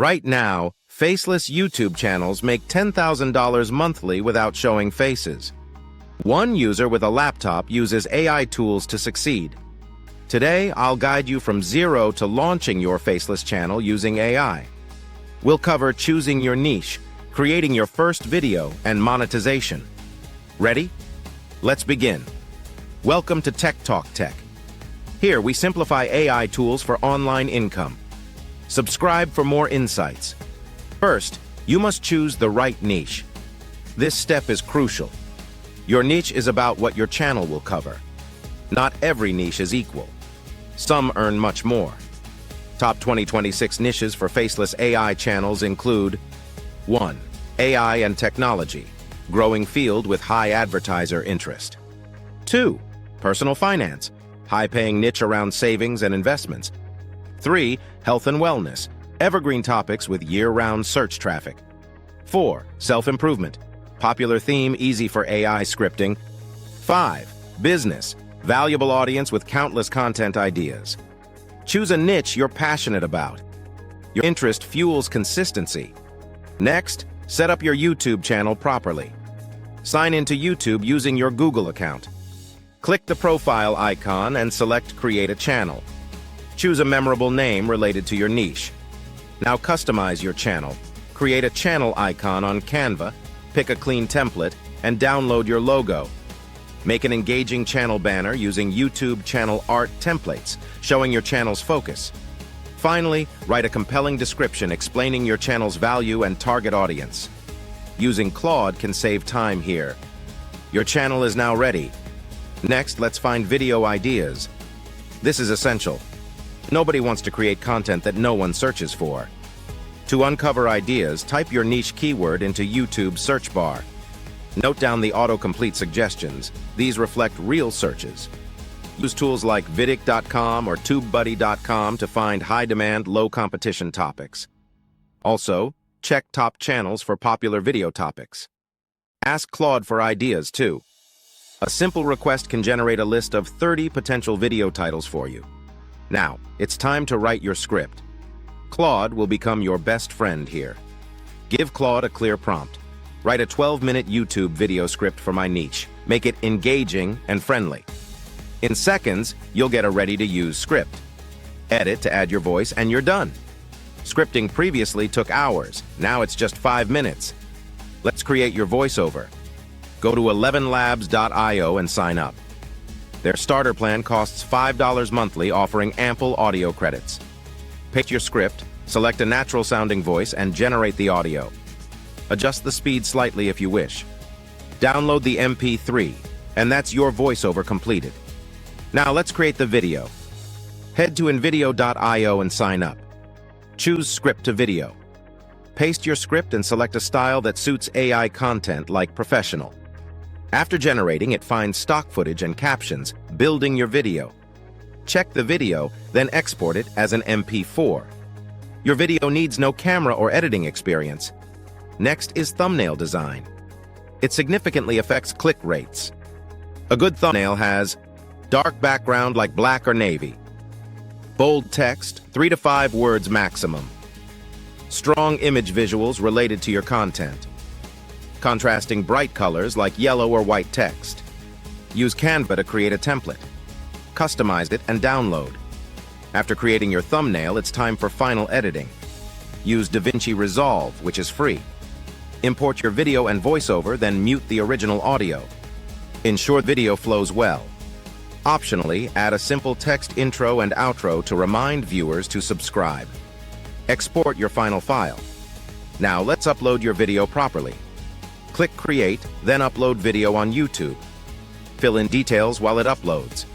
Right now, faceless YouTube channels make $10,000 monthly without showing faces. One user with a laptop uses AI tools to succeed. Today, I'll guide you from zero to launching your faceless channel using AI. We'll cover choosing your niche, creating your first video, and monetization. Ready? Let's begin. Welcome to Tech Talk Tech. Here, we simplify AI tools for online income. Subscribe for more insights. First, you must choose the right niche. This step is crucial. Your niche is about what your channel will cover. Not every niche is equal. Some earn much more. Top 2026 niches for faceless AI channels include 1. AI and technology, growing field with high advertiser interest. 2. Personal finance, high-paying niche around savings and investments. 3. Health and wellness, evergreen topics with year-round search traffic. 4. Self-improvement, popular theme easy for AI scripting. 5. Business, valuable audience with countless content ideas. Choose a niche you're passionate about. Your interest fuels consistency. Next, set up your YouTube channel properly. Sign into YouTube using your Google account. Click the profile icon and select Create a Channel. Choose a memorable name related to your niche. Now customize your channel. Create a channel icon on Canva, pick a clean template, and download your logo. Make an engaging channel banner using YouTube channel art templates, showing your channel's focus. Finally, write a compelling description explaining your channel's value and target audience. Using Claude can save time here. Your channel is now ready. Next, let's find video ideas. This is essential. Nobody wants to create content that no one searches for. To uncover ideas, type your niche keyword into YouTube's search bar. Note down the autocomplete suggestions. These reflect real searches. Use tools like vidic.com or tubebuddy.com to find high-demand, low-competition topics. Also, check top channels for popular video topics. Ask Claude for ideas, too. A simple request can generate a list of 30 potential video titles for you. Now, it's time to write your script. Claude will become your best friend here. Give Claude a clear prompt. Write a 12-minute YouTube video script for my niche. Make it engaging and friendly. In seconds, you'll get a ready-to-use script. Edit to add your voice, and you're done. Scripting previously took hours. Now it's just 5 minutes. Let's create your voiceover. Go to 11labs.io and sign up. Their starter plan costs $5 monthly, offering ample audio credits. Pick your script, select a natural-sounding voice, and generate the audio. Adjust the speed slightly if you wish. Download the MP3, and that's your voiceover completed. Now let's create the video. Head to nvideo.io and sign up. Choose Script to Video. Paste your script and select a style that suits AI content like professional. After generating, it finds stock footage and captions, building your video. Check the video, then export it as an MP4. Your video needs no camera or editing experience. Next is thumbnail design. It significantly affects click rates. A good thumbnail has dark background like black or navy, bold text, 3 to 5 words maximum, strong image visuals related to your content, contrasting bright colors like yellow or white text. Use Canva to create a template. Customize it and download. After creating your thumbnail, it's time for final editing. Use DaVinci Resolve, which is free. Import your video and voiceover, then mute the original audio. Ensure video flows well. Optionally, add a simple text intro and outro to remind viewers to subscribe. Export your final file. Now let's upload your video properly. Click Create, then upload video on YouTube. Fill in details while it uploads.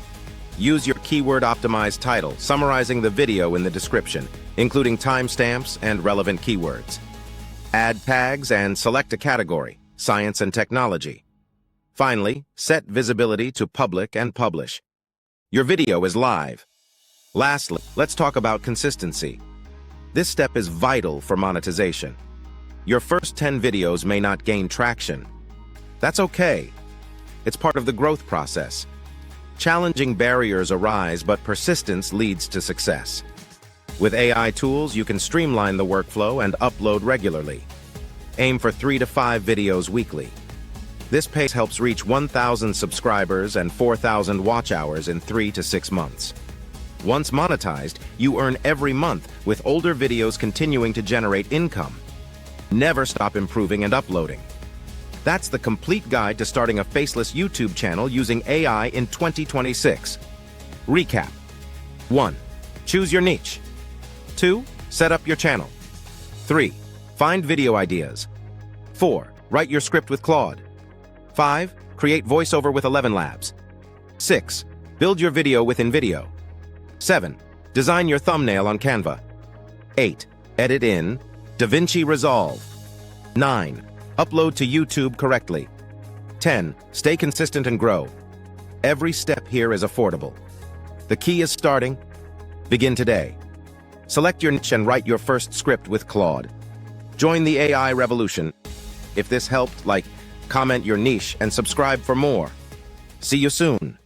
Use your keyword-optimized title, summarizing the video in the description, including timestamps and relevant keywords. Add tags and select a category, science and technology. Finally, set visibility to public and publish. Your video is live. Lastly, let's talk about consistency. This step is vital for monetization. Your first 10 videos may not gain traction. That's okay. It's part of the growth process. Challenging barriers arise, but persistence leads to success. With AI tools, you can streamline the workflow and upload regularly. Aim for 3 to 5 videos weekly. This pace helps reach 1,000 subscribers and 4,000 watch hours in 3 to 6 months. Once monetized, you earn every month, with older videos continuing to generate income. Never stop improving and uploading. That's the complete guide to starting a faceless YouTube channel using AI in 2026. Recap. 1. Choose your niche. 2. Set up your channel. 3. Find video ideas. 4. Write your script with Claude. 5. Create voiceover with 11 Labs. 6. Build your video with InVideo. 7. Design your thumbnail on Canva. 8. Edit in DaVinci Resolve. 9. Upload to YouTube correctly. 10. Stay consistent and grow. Every step here is affordable. The key is starting. Begin today. Select your niche and write your first script with Claude. Join the AI revolution. If this helped, comment your niche and subscribe for more. See you soon.